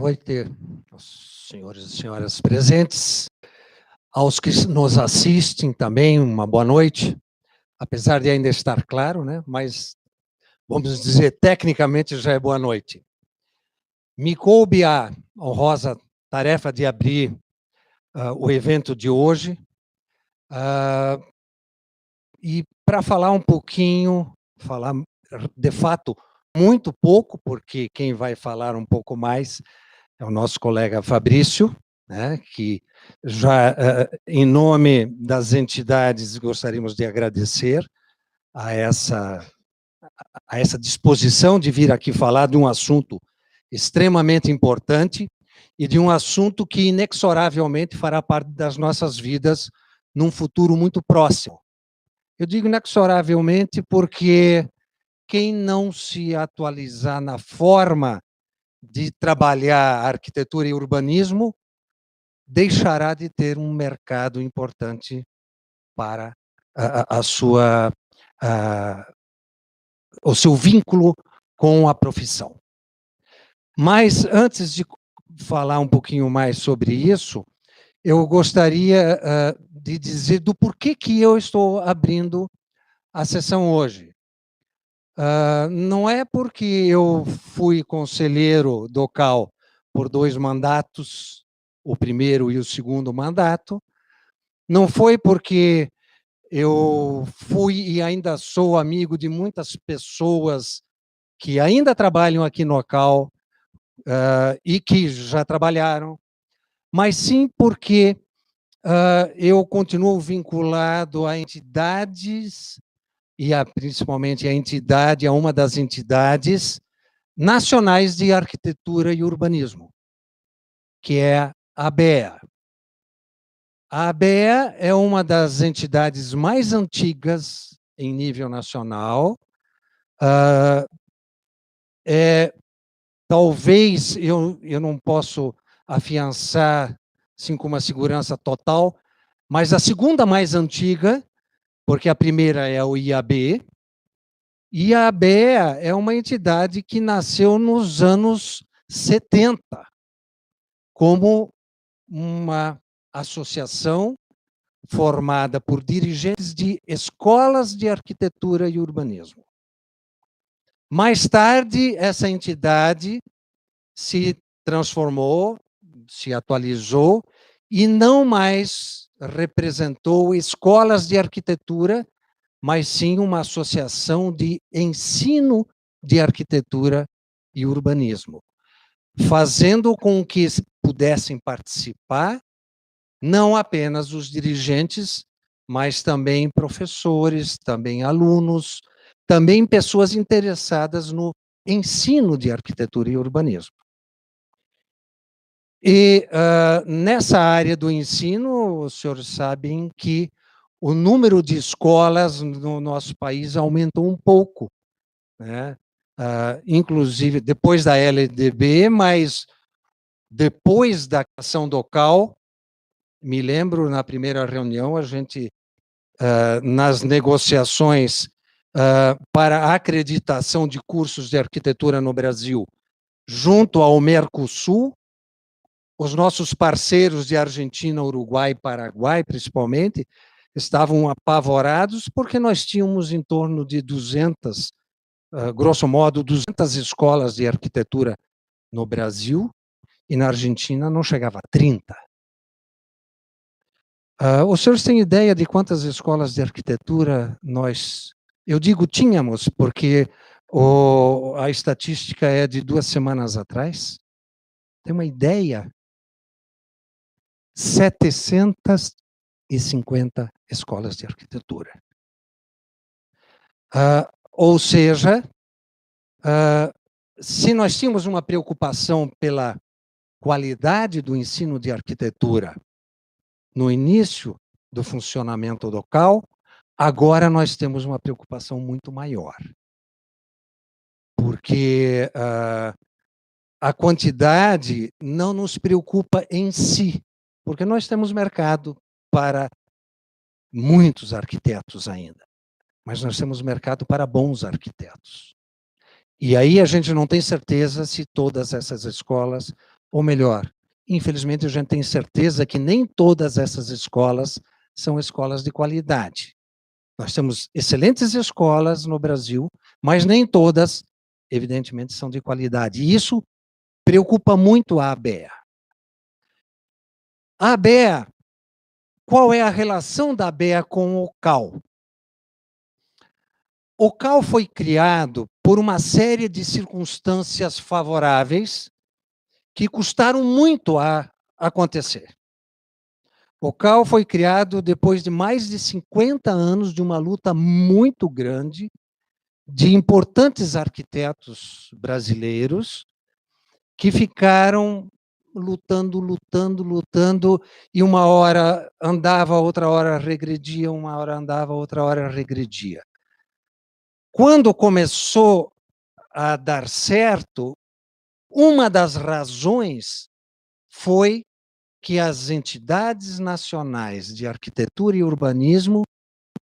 noite aos senhores e senhoras presentes, aos que nos assistem também, uma boa noite, apesar de ainda estar claro, né? Mas, vamos dizer, tecnicamente já é boa noite. Me coube a honrosa tarefa de abrir o evento de hoje, e para falar um pouquinho, falar de fato muito pouco, porque quem vai falar um pouco mais é o nosso colega Fabrício, né, que já, em nome das entidades, gostaríamos de agradecer a essa disposição de vir aqui falar de um assunto extremamente importante e de um assunto que inexoravelmente fará parte das nossas vidas num futuro muito próximo. Eu digo inexoravelmente porque quem não se atualizar na forma de trabalhar arquitetura e urbanismo deixará de ter um mercado importante para o seu vínculo com a profissão. Mas, antes de falar um pouquinho mais sobre isso, eu gostaria de dizer do porquê que eu estou abrindo a sessão hoje. Não é porque eu fui conselheiro do CAL por 2 mandatos, o primeiro e o segundo mandato, não foi porque eu fui e ainda sou amigo de muitas pessoas que ainda trabalham aqui no CAL e que já trabalharam, mas sim porque eu continuo vinculado a entidades principalmente a uma das entidades nacionais de arquitetura e urbanismo, que é a ABEA. A ABEA é uma das entidades mais antigas em nível nacional. Talvez eu não posso afiançar assim, com uma segurança total, mas a segunda mais antiga, porque a primeira é o IAB, e a ABEA é uma entidade que nasceu nos anos 70, como uma associação formada por dirigentes de escolas de arquitetura e urbanismo. Mais tarde, essa entidade se transformou, se atualizou e não mais representou escolas de arquitetura, mas sim uma associação de ensino de arquitetura e urbanismo, fazendo com que pudessem participar não apenas os dirigentes, mas também professores, também alunos, também pessoas interessadas no ensino de arquitetura e urbanismo. E nessa área do ensino, os senhores sabem que o número de escolas no nosso país aumentou um pouco, né? Inclusive depois da LDB, mas depois da criação do CAL, me lembro, na primeira reunião, a gente, nas negociações para a acreditação de cursos de arquitetura no Brasil, junto ao Mercosul, os nossos parceiros de Argentina, Uruguai e Paraguai, principalmente, estavam apavorados porque nós tínhamos em torno de 200, grosso modo, 200 escolas de arquitetura no Brasil, e na Argentina não chegava a 30. Os senhores têm ideia de quantas escolas de arquitetura eu digo tínhamos, porque a estatística é de 2 semanas atrás? Tem uma ideia? 750 escolas de arquitetura. Ou seja, se nós tínhamos uma preocupação pela qualidade do ensino de arquitetura no início do funcionamento do CAL, agora nós temos uma preocupação muito maior. Porque a quantidade não nos preocupa em si, porque nós temos mercado para muitos arquitetos ainda, mas nós temos mercado para bons arquitetos. E aí a gente não tem certeza se todas essas escolas ou melhor, infelizmente a gente tem certeza que nem todas essas escolas são escolas de qualidade. Nós temos excelentes escolas no Brasil, mas nem todas, evidentemente, são de qualidade. E isso preocupa muito a ABEA. A ABEA, qual é a relação da ABEA com o CAL? O CAL foi criado por uma série de circunstâncias favoráveis que custaram muito a acontecer. O CAL foi criado depois de mais de 50 anos de uma luta muito grande de importantes arquitetos brasileiros que ficaram lutando, e uma hora andava, outra hora regredia, uma hora andava, outra hora regredia. Quando começou a dar certo, uma das razões foi que as entidades nacionais de arquitetura e urbanismo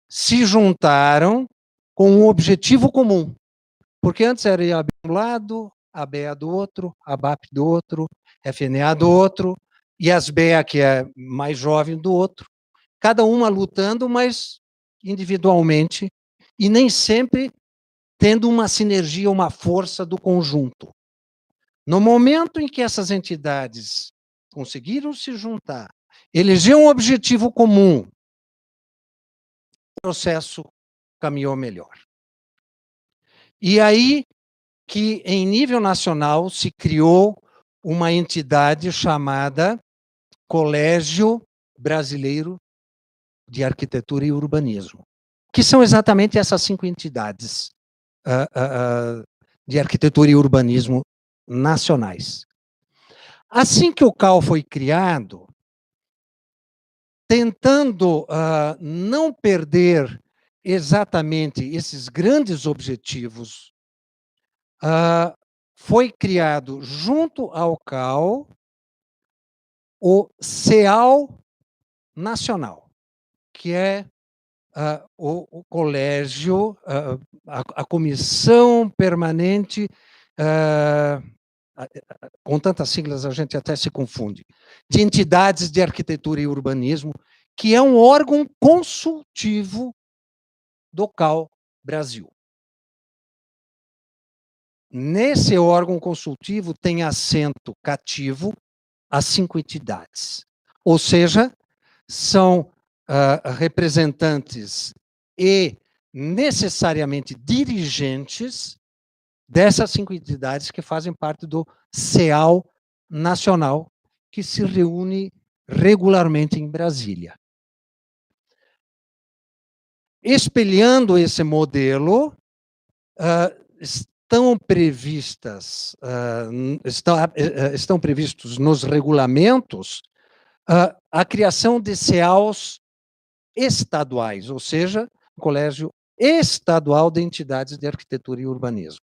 se juntaram com um objetivo comum. Porque antes era IAB de um lado, a ABEA do outro, a BAP do outro, FNA do outro, e as BEA, que é mais jovem, do outro. Cada uma lutando, mas individualmente, e nem sempre tendo uma sinergia, uma força do conjunto. No momento em que essas entidades conseguiram se juntar, eleger um objetivo comum, o processo caminhou melhor. E aí que, em nível nacional, se criou uma entidade chamada Colégio Brasileiro de Arquitetura e Urbanismo, que são exatamente essas 5 entidades de arquitetura e urbanismo nacionais. Assim que o CAL foi criado, tentando não perder exatamente esses grandes objetivos, foi criado, junto ao CAL, o CEAL Nacional, que é o colégio, a comissão permanente, com tantas siglas a gente até se confunde, de entidades de arquitetura e urbanismo, que é um órgão consultivo do CAL Brasil. Nesse órgão consultivo tem assento cativo as 5 entidades. Ou seja, são representantes e necessariamente dirigentes dessas 5 entidades que fazem parte do CEAL Nacional, que se reúne regularmente em Brasília. Espelhando esse modelo, estão previstos nos regulamentos a criação de CEALs estaduais, ou seja, Colégio Estadual de Entidades de Arquitetura e Urbanismo.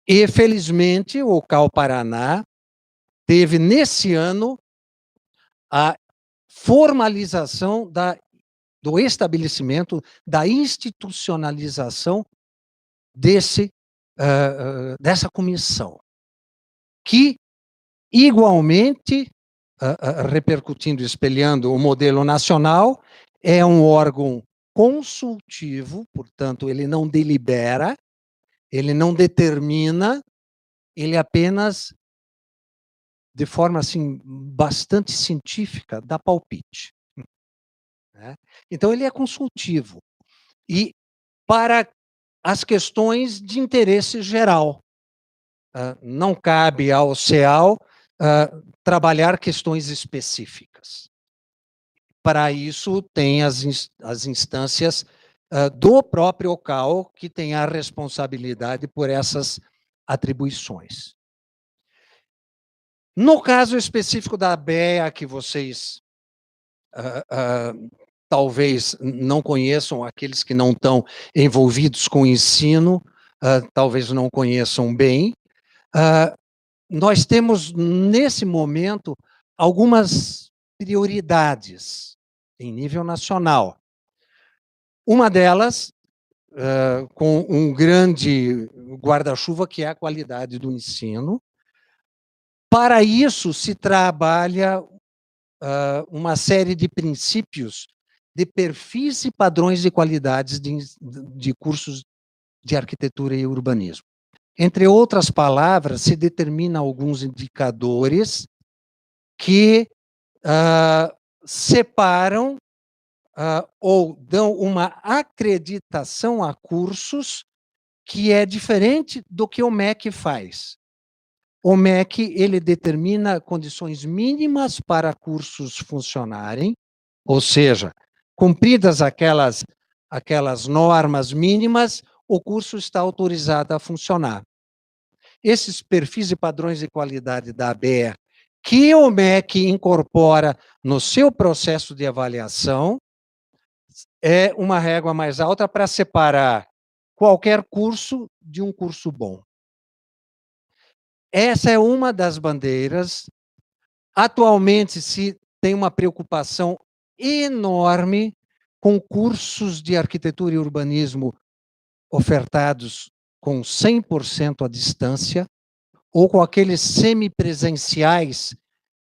E, felizmente, o CAL Paraná teve, nesse ano, a formalização do estabelecimento, da institucionalização dessa comissão, que, igualmente, repercutindo, espelhando o modelo nacional, é um órgão consultivo, portanto, ele não delibera, ele não determina, ele apenas, de forma assim bastante científica, dá palpite. Né? Então, ele é consultivo. E para as questões de interesse geral. Não cabe ao CEAL trabalhar questões específicas. Para isso, tem as instâncias do próprio CAL, que tem a responsabilidade por essas atribuições. No caso específico da ABEA, que vocês talvez não conheçam, aqueles que não estão envolvidos com o ensino, talvez não conheçam bem, nós temos, nesse momento, algumas prioridades em nível nacional. Uma delas, com um grande guarda-chuva, que é a qualidade do ensino, Para isso, se trabalha uma série de princípios de perfis e padrões de qualidades de cursos de arquitetura e urbanismo. Entre outras palavras, se determina alguns indicadores que separam ou dão uma acreditação a cursos que é diferente do que o MEC faz. O MEC, ele determina condições mínimas para cursos funcionarem, ou seja, cumpridas aquelas normas mínimas, o curso está autorizado a funcionar. Esses perfis e padrões de qualidade da ABE, que o MEC incorpora no seu processo de avaliação, é uma régua mais alta para separar qualquer curso de um curso bom. Essa é uma das bandeiras. Atualmente se tem uma preocupação enorme com cursos de arquitetura e urbanismo ofertados com 100% à distância, ou com aqueles semipresenciais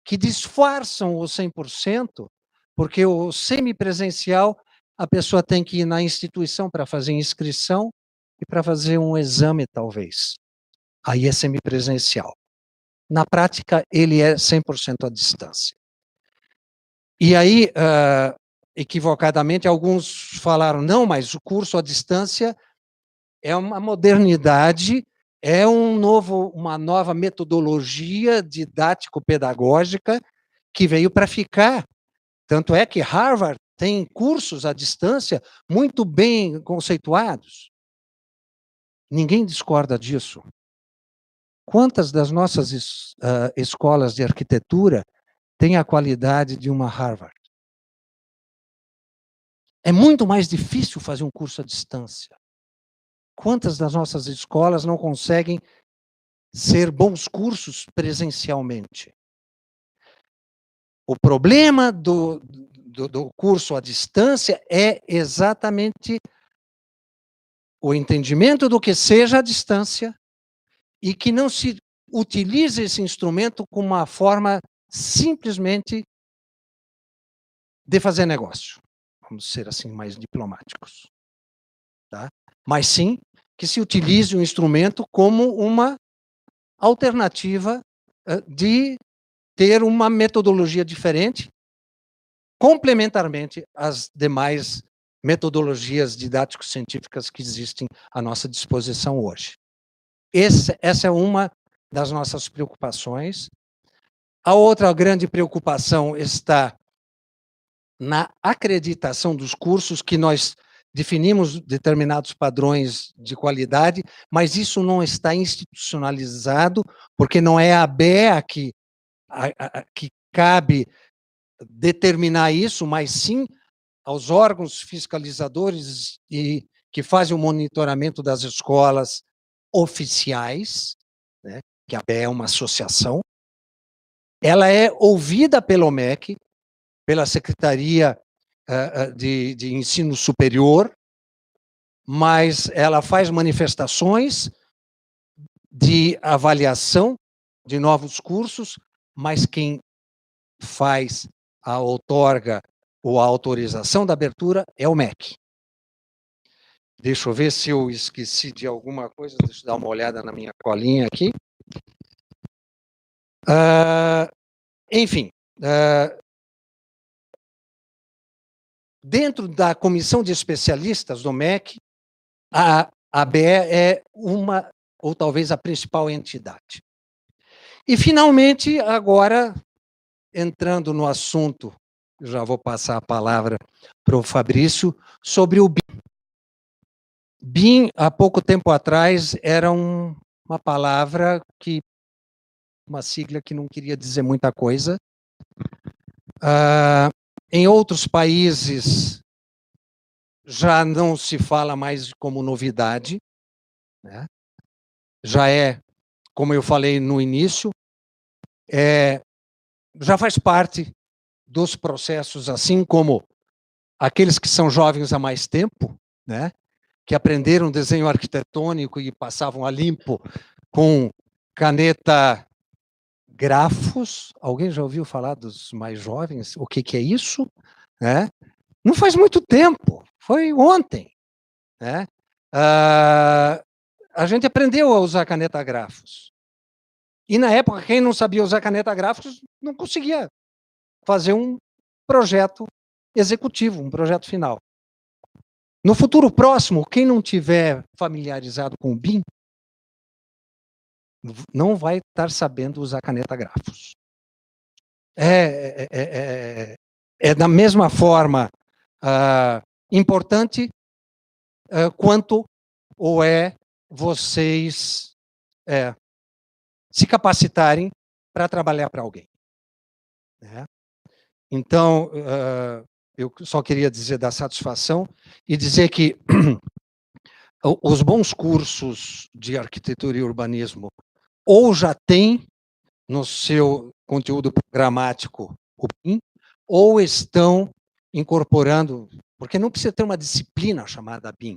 que disfarçam o 100%, porque o semipresencial, a pessoa tem que ir na instituição para fazer inscrição e para fazer um exame, talvez. Aí é semipresencial. Na prática, ele é 100% à distância. E aí, equivocadamente, alguns falaram, não, mas o curso à distância é uma modernidade, é uma nova metodologia didático-pedagógica que veio para ficar. Tanto é que Harvard tem cursos à distância muito bem conceituados. Ninguém discorda disso. Quantas das nossas escolas de arquitetura têm a qualidade de uma Harvard? É muito mais difícil fazer um curso à distância. Quantas das nossas escolas não conseguem ser bons cursos presencialmente? O problema do curso à distância é exatamente o entendimento do que seja à distância e que não se utilize esse instrumento como uma forma simplesmente de fazer negócio. Vamos ser assim mais diplomáticos. Tá? Mas sim que se utilize o instrumento como uma alternativa de ter uma metodologia diferente, complementarmente às demais metodologias didático-científicas que existem à nossa disposição hoje. Essa é uma das nossas preocupações. A outra grande preocupação está na acreditação dos cursos, que nós definimos determinados padrões de qualidade, mas isso não está institucionalizado, porque não é a ABEA que cabe determinar isso, mas sim aos órgãos fiscalizadores e que fazem o monitoramento das escolas oficiais, né, que a ABEA é uma associação. Ela é ouvida pelo MEC, pela Secretaria de Ensino Superior, mas ela faz manifestações de avaliação de novos cursos, mas quem faz a outorga ou a autorização da abertura é o MEC. Deixa eu ver se eu esqueci de alguma coisa, deixa eu dar uma olhada na minha colinha aqui. Enfim, dentro da comissão de especialistas do MEC, a ABE é uma, ou talvez a principal entidade. E, finalmente, agora, entrando no assunto, já vou passar a palavra para o Fabrício, sobre o BIM. BIM, há pouco tempo atrás, era uma palavra uma sigla que não queria dizer muita coisa. Em outros países, já não se fala mais como novidade, né? Já é, como eu falei no início, já faz parte dos processos, assim como aqueles que são jovens há mais tempo, né? Que aprenderam desenho arquitetônico e passavam a limpo com caneta grafos. Alguém já ouviu falar dos mais jovens? O que é isso? Né? Não faz muito tempo, foi ontem. Né? A gente aprendeu a usar caneta grafos. E na época, quem não sabia usar caneta grafos não conseguia fazer um projeto executivo, um projeto final. No futuro próximo, quem não tiver familiarizado com o BIM, não vai estar sabendo usar caneta grafos. É da mesma forma importante quanto ou é vocês se capacitarem para trabalhar para alguém. Né? Então, eu só queria dizer da satisfação e dizer que os bons cursos de arquitetura e urbanismo ou já têm no seu conteúdo programático o BIM, ou estão incorporando, porque não precisa ter uma disciplina chamada BIM,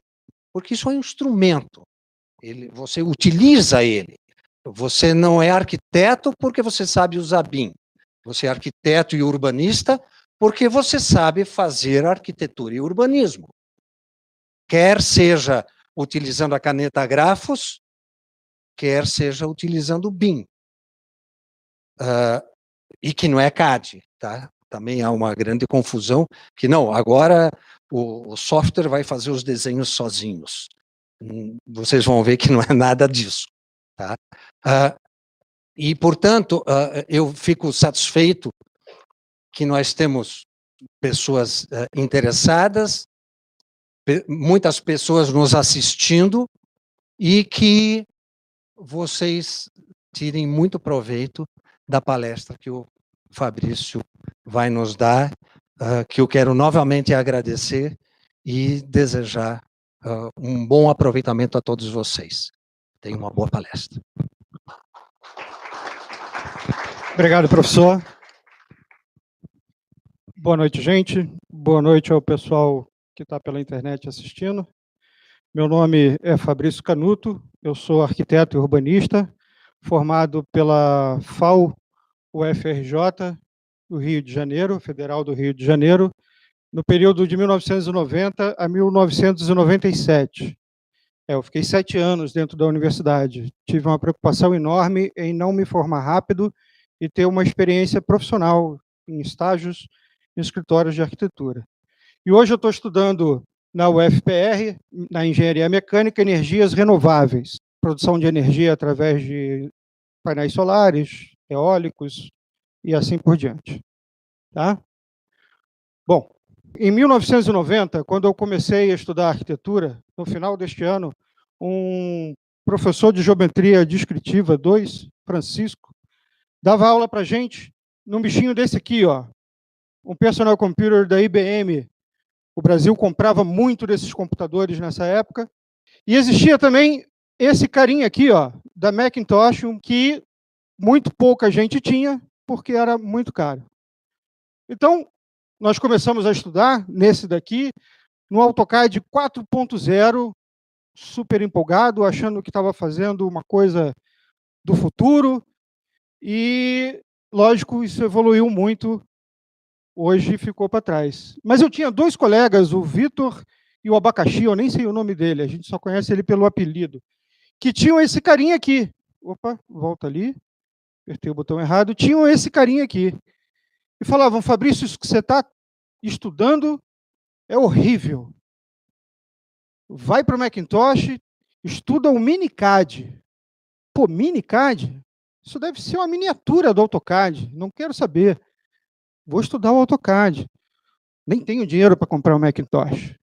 porque isso é um instrumento, você utiliza ele. Você não é arquiteto porque você sabe usar BIM. Você é arquiteto e urbanista porque você sabe fazer arquitetura e urbanismo. Quer seja utilizando a caneta grafos, quer seja utilizando o BIM. E que não é CAD, tá? Também há uma grande confusão, que não, agora o software vai fazer os desenhos sozinhos. Vocês vão ver que não é nada disso. Tá? E, portanto, eu fico satisfeito que nós temos pessoas interessadas, muitas pessoas nos assistindo, e que vocês tirem muito proveito da palestra que o Fabrício vai nos dar, que eu quero novamente agradecer e desejar um bom aproveitamento a todos vocês. Tenham uma boa palestra. Obrigado, professor. Boa noite, gente. Boa noite ao pessoal que está pela internet assistindo. Meu nome é Fabrício Canuto, eu sou arquiteto e urbanista, formado pela FAU UFRJ do Rio de Janeiro, Federal do Rio de Janeiro, no período de 1990 a 1997. Eu fiquei 7 anos dentro da universidade. Tive uma preocupação enorme em não me formar rápido e ter uma experiência profissional em estágios em escritórios de arquitetura. E hoje eu estou estudando na UFPR, na Engenharia Mecânica, energias renováveis, produção de energia através de painéis solares, eólicos e assim por diante. Tá? Bom, em 1990, quando eu comecei a estudar arquitetura, no final deste ano, um professor de geometria descritiva 2, Francisco, dava aula para a gente num bichinho desse aqui, ó, um personal computer da IBM. O Brasil comprava muito desses computadores nessa época. E existia também esse carinha aqui, ó, da Macintosh, que muito pouca gente tinha, porque era muito caro. Então, nós começamos a estudar nesse daqui, no AutoCAD 4.0, super empolgado, achando que estava fazendo uma coisa do futuro. E, lógico, isso evoluiu muito. Hoje ficou para trás. Mas eu tinha 2 colegas, o Vitor e o Abacaxi, eu nem sei o nome dele, a gente só conhece ele pelo apelido, que tinham esse carinha aqui. Opa, volta ali, apertei o botão errado. Tinham esse carinha aqui. E falavam, Fabrício, isso que você está estudando é horrível. Vai para o Macintosh, estuda o Minicad. Pô, Minicad? Isso deve ser uma miniatura do AutoCAD. Não quero saber. Vou estudar o AutoCAD. Nem tenho dinheiro para comprar um Macintosh.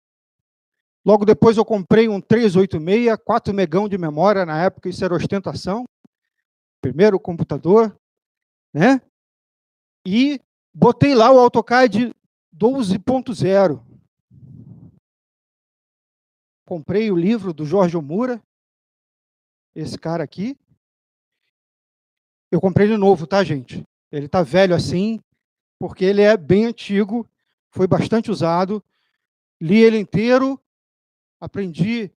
Logo depois eu comprei um 386, 4 megão de memória, na época isso era ostentação. Primeiro computador, né? E botei lá o AutoCAD 12.0. Comprei o livro do Jorge Omura, esse cara aqui. Eu comprei ele novo, tá, gente? Ele tá velho assim, porque ele é bem antigo, foi bastante usado. Li ele inteiro, aprendi,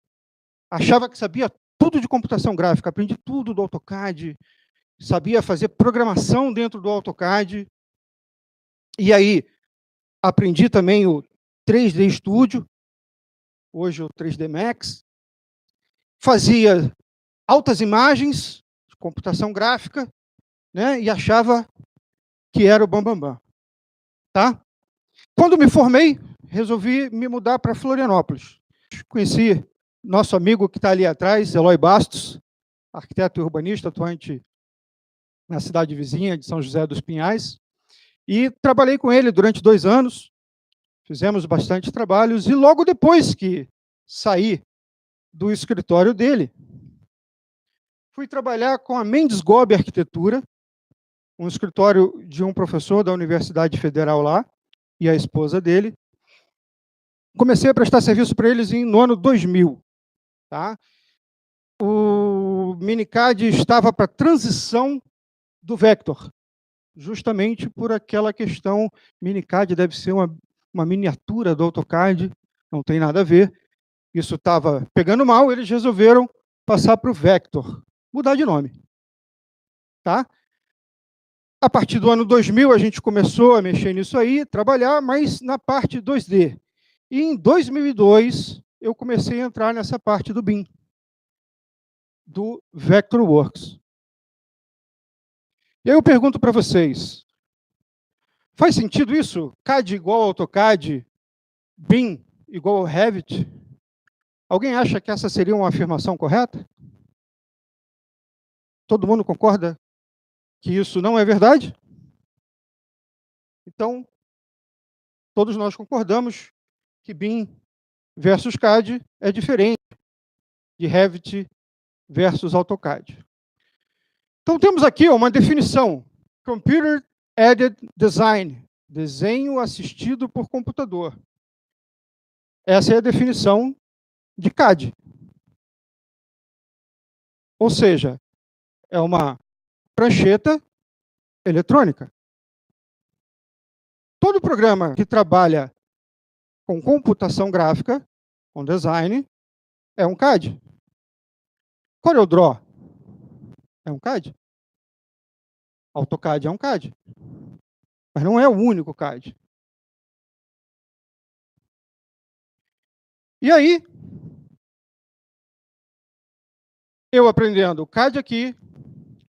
achava que sabia tudo de computação gráfica, aprendi tudo do AutoCAD, sabia fazer programação dentro do AutoCAD. E aí, aprendi também o 3D Studio, hoje o 3D Max. Fazia altas imagens, computação gráfica, né, e achava que era o bambambam. Tá? Quando me formei, resolvi me mudar para Florianópolis. Conheci nosso amigo que está ali atrás, Eloy Bastos, arquiteto e urbanista, atuante na cidade vizinha de São José dos Pinhais, e trabalhei com ele durante 2 anos, fizemos bastante trabalhos, e logo depois que saí do escritório dele, fui trabalhar com a Mendes Gobi Arquitetura, um escritório de um professor da Universidade Federal lá, e a esposa dele. Comecei a prestar serviço para eles no ano 2000. Tá? O Minicad estava para transição do Vector, justamente por aquela questão, Minicad deve ser uma miniatura do AutoCAD, não tem nada a ver. Isso estava pegando mal, eles resolveram passar para o Vector, mudar de nome. Tá? A partir do ano 2000, a gente começou a mexer nisso aí, trabalhar, mas na parte 2D. E em 2002, eu comecei a entrar nessa parte do BIM, do Vectorworks. E aí eu pergunto para vocês, faz sentido isso? CAD igual ao AutoCAD, BIM igual ao Revit? Alguém acha que essa seria uma afirmação correta? Todo mundo concorda que isso não é verdade? Então, todos nós concordamos que BIM versus CAD é diferente de Revit versus AutoCAD. Então, temos aqui uma definição. Computer Aided Design, desenho assistido por computador. Essa é a definição de CAD. Ou seja, é uma prancheta eletrônica. Todo programa que trabalha com computação gráfica, com design, é um CAD. CorelDRAW é um CAD. AutoCAD é um CAD. Mas não é o único CAD. E aí, eu aprendendo CAD aqui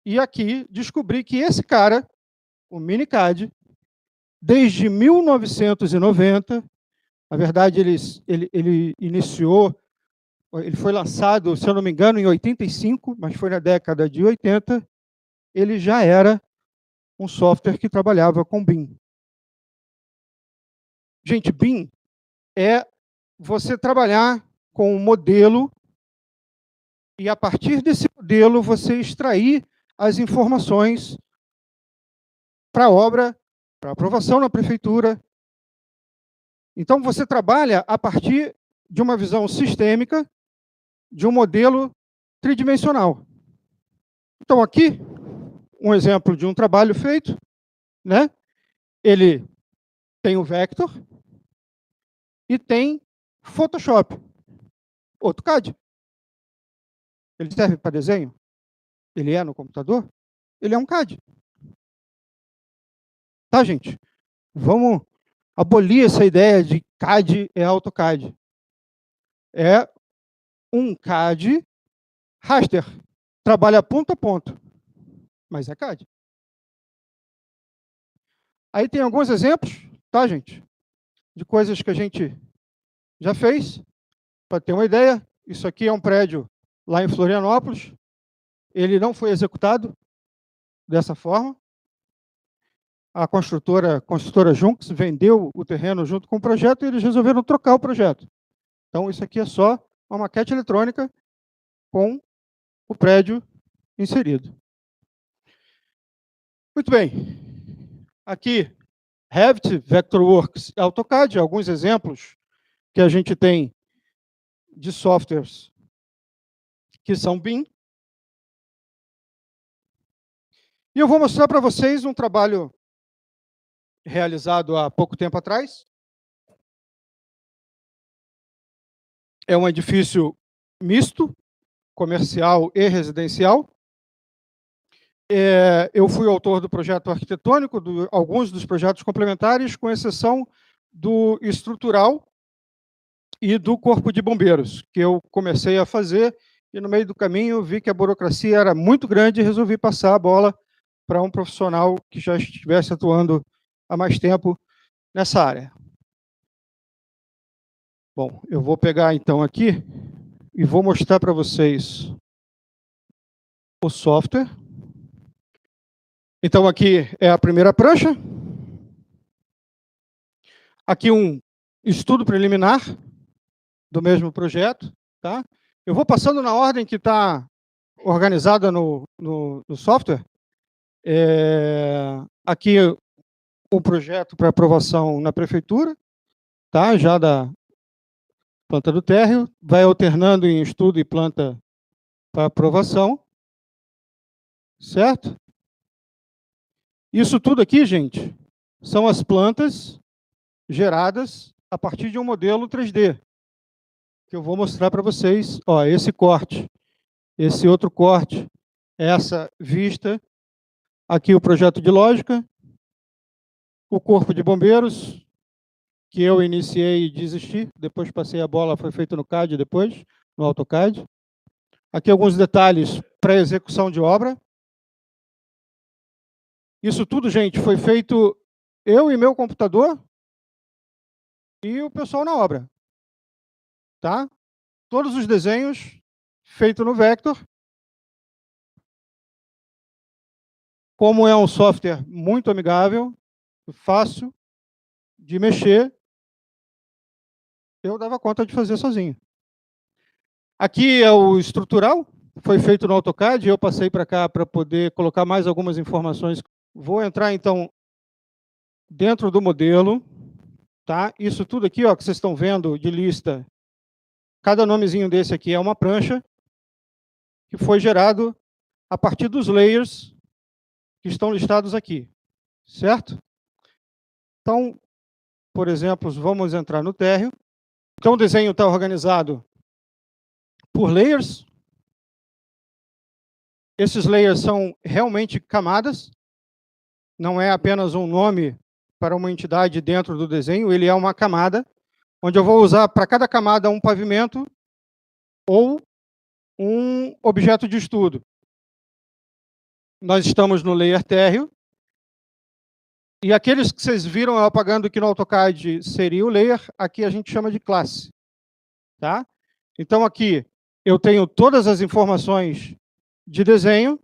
e aqui, descobri que esse cara, o Minicad, desde 1990, na verdade, ele iniciou, ele foi lançado, se eu não me engano, em 85, mas foi na década de 80, ele já era um software que trabalhava com BIM. Gente, BIM é você trabalhar com um modelo e, a partir desse modelo, você extrair as informações para a obra, para aprovação na prefeitura. Então, você trabalha a partir de uma visão sistêmica, de um modelo tridimensional. Então, aqui, um exemplo de um trabalho feito, né? Ele tem o Vector e tem Photoshop, outro CAD. Ele serve para desenho? Ele é no computador? Ele é um CAD. Tá, gente? Vamos abolir essa ideia de CAD é AutoCAD. É um CAD raster. Trabalha ponto a ponto, mas é CAD. Aí tem alguns exemplos, tá, gente? De coisas que a gente já fez. Para ter uma ideia, isso aqui é um prédio lá em Florianópolis. Ele não foi executado dessa forma. A construtora Junks vendeu o terreno junto com o projeto e eles resolveram trocar o projeto. Então, isso aqui é só uma maquete eletrônica com o prédio inserido. Muito bem. Aqui, Revit, Vectorworks e AutoCAD, alguns exemplos que a gente tem de softwares que são BIM. E eu vou mostrar para vocês um trabalho realizado há pouco tempo atrás. É um edifício misto, comercial e residencial. Eu fui autor do projeto arquitetônico, alguns dos projetos complementares, com exceção do estrutural e do Corpo de Bombeiros, que eu comecei a fazer, e no meio do caminho vi que a burocracia era muito grande e resolvi passar a bola para um profissional que já estivesse atuando há mais tempo nessa área. Bom, eu vou pegar então aqui e vou mostrar para vocês o software. Então aqui é a primeira prancha. Aqui um estudo preliminar do mesmo projeto, tá? Eu vou passando na ordem que está organizada no software. Aqui o projeto para aprovação na prefeitura, tá? Já da planta do térreo, vai alternando em estudo e planta para aprovação, certo? Isso tudo aqui, gente, são as plantas geradas a partir de um modelo 3D, que eu vou mostrar para vocês. Ó, esse corte, esse outro corte, essa vista, aqui o projeto de lógica, o corpo de bombeiros, que eu iniciei e desisti, depois passei a bola, foi feito no CAD depois, no AutoCAD. Aqui alguns detalhes para execução de obra. Isso tudo, gente, foi feito eu e meu computador e o pessoal na obra. Tá? Todos os desenhos feitos no Vector. Como é um software muito amigável, fácil de mexer, eu dava conta de fazer sozinho. Aqui é o estrutural, foi feito no AutoCAD, eu passei para cá para poder colocar mais algumas informações. Vou entrar, então, dentro do modelo. Tá? Isso tudo aqui, ó, que vocês estão vendo de lista, cada nomezinho desse aqui é uma prancha que foi gerado a partir dos layers que estão listados aqui, certo? Então, por exemplo, vamos entrar no térreo. Então, o desenho está organizado por layers. Esses layers são realmente camadas, não é apenas um nome para uma entidade dentro do desenho, ele é uma camada, onde eu vou usar para cada camada um pavimento ou um objeto de estudo. Nós estamos no layer térreo, e aqueles que vocês viram eu apagando aqui no AutoCAD seria o layer, aqui a gente chama de classe. Tá? Então aqui eu tenho todas as informações de desenho,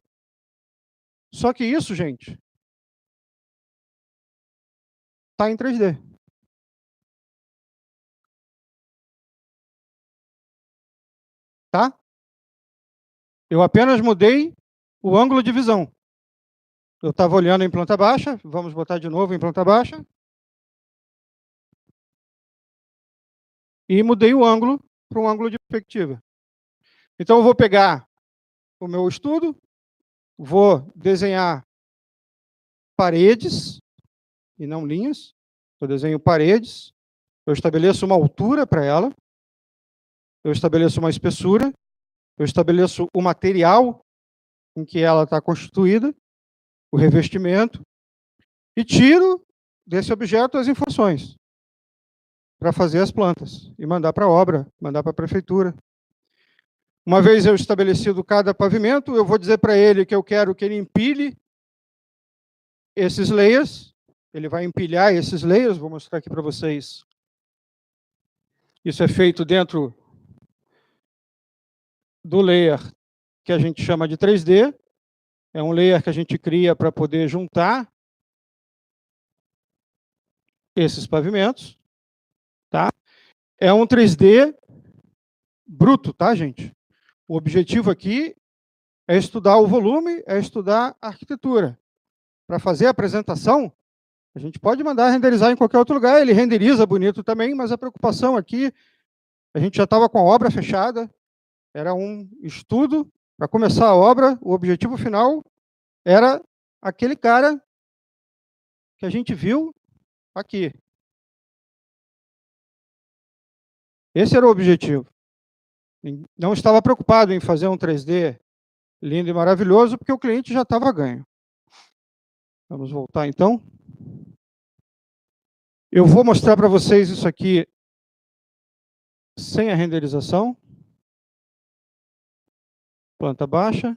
só que isso, gente, está em 3D. Tá? Eu apenas mudei o ângulo de visão. Eu estava olhando em planta baixa, vamos botar de novo em planta baixa. E mudei o ângulo para um ângulo de perspectiva. Então eu vou pegar o meu estudo, vou desenhar paredes, e não linhas. Eu desenho paredes, eu estabeleço uma altura para ela, eu estabeleço uma espessura, eu estabeleço o material em que ela está constituída, o revestimento, e tiro desse objeto as informações para fazer as plantas e mandar para a obra, mandar para a prefeitura. Uma vez eu estabelecido cada pavimento, eu vou dizer para ele que eu quero que ele empilhe esses layers. Ele vai empilhar esses layers, vou mostrar aqui para vocês. Isso é feito dentro do layer que a gente chama de 3D. É um layer que a gente cria para poder juntar esses pavimentos. Tá? É um 3D bruto, tá, gente? O objetivo aqui é estudar o volume, é estudar a arquitetura. Para fazer a apresentação, a gente pode mandar renderizar em qualquer outro lugar, ele renderiza bonito também, mas a preocupação aqui, a gente já estava com a obra fechada, era um estudo para começar a obra, o objetivo final era aquele cara que a gente viu aqui. Esse era o objetivo. Não estava preocupado em fazer um 3D Lindo e maravilhoso, porque o cliente já estava ganho. Vamos voltar, então. Eu vou mostrar para vocês isso aqui sem a renderização. Planta baixa.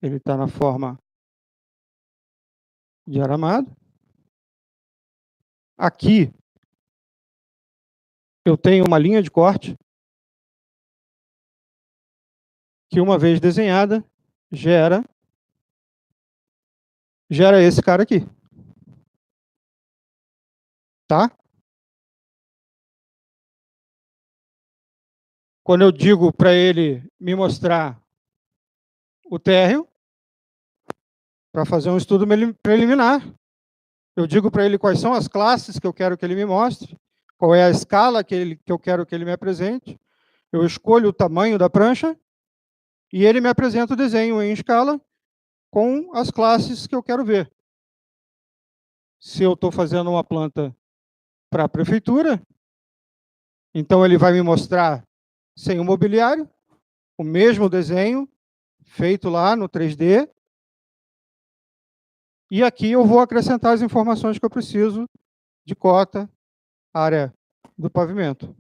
Ele está na forma de aramado. Aqui, eu tenho uma linha de corte que, uma vez desenhada, gera esse cara aqui. Tá? Quando eu digo para ele me mostrar o térreo, para fazer um estudo preliminar, eu digo para ele quais são as classes que eu quero que ele me mostre, qual é a escala que eu quero que ele me apresente, eu escolho o tamanho da prancha e ele me apresenta o desenho em escala com as classes que eu quero ver. Se eu estou fazendo uma planta para a prefeitura, então ele vai me mostrar sem o mobiliário, o mesmo desenho feito lá no 3D, e aqui eu vou acrescentar as informações que eu preciso de cota, área do pavimento.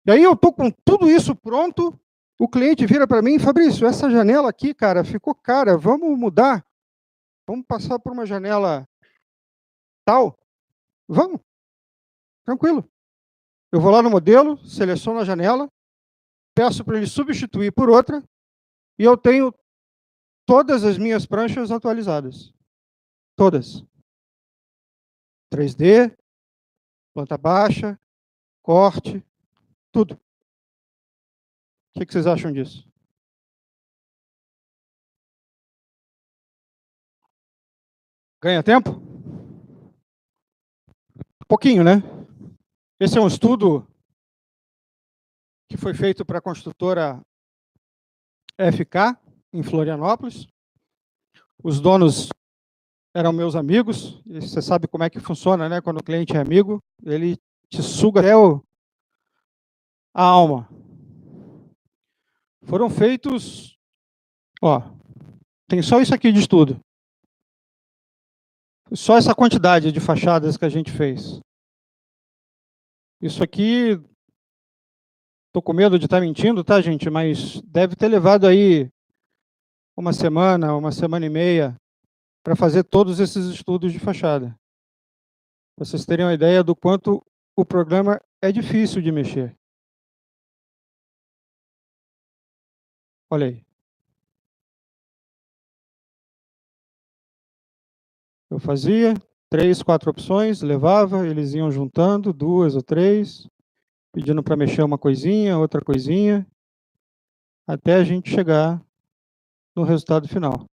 Daí eu estou com tudo isso pronto, o cliente vira para mim, Fabrício, essa janela aqui, cara, ficou cara, vamos mudar? Vamos passar por uma janela tal? Vamos, tranquilo. Eu vou lá no modelo, seleciono a janela, peço para ele substituir por outra, e eu tenho todas as minhas pranchas atualizadas. Todas. 3D, planta baixa, corte, tudo. O que vocês acham disso? Ganha tempo? Pouquinho, né? Esse é um estudo que foi feito para a construtora FK, em Florianópolis. Os donos eram meus amigos, e você sabe como é que funciona, né? Quando o cliente é amigo, ele te suga até a alma. Foram feitos, ó, tem só isso aqui de estudo. Só essa quantidade de fachadas que a gente fez. Isso aqui, estou com medo de estar mentindo, tá, gente? Mas deve ter levado aí uma semana e meia, para fazer todos esses estudos de fachada. Para vocês terem uma ideia do quanto o programa é difícil de mexer. Olha aí. Eu fazia 3, 4 opções, levava, eles iam juntando 2 ou 3, pedindo para mexer uma coisinha, outra coisinha, até a gente chegar no resultado final.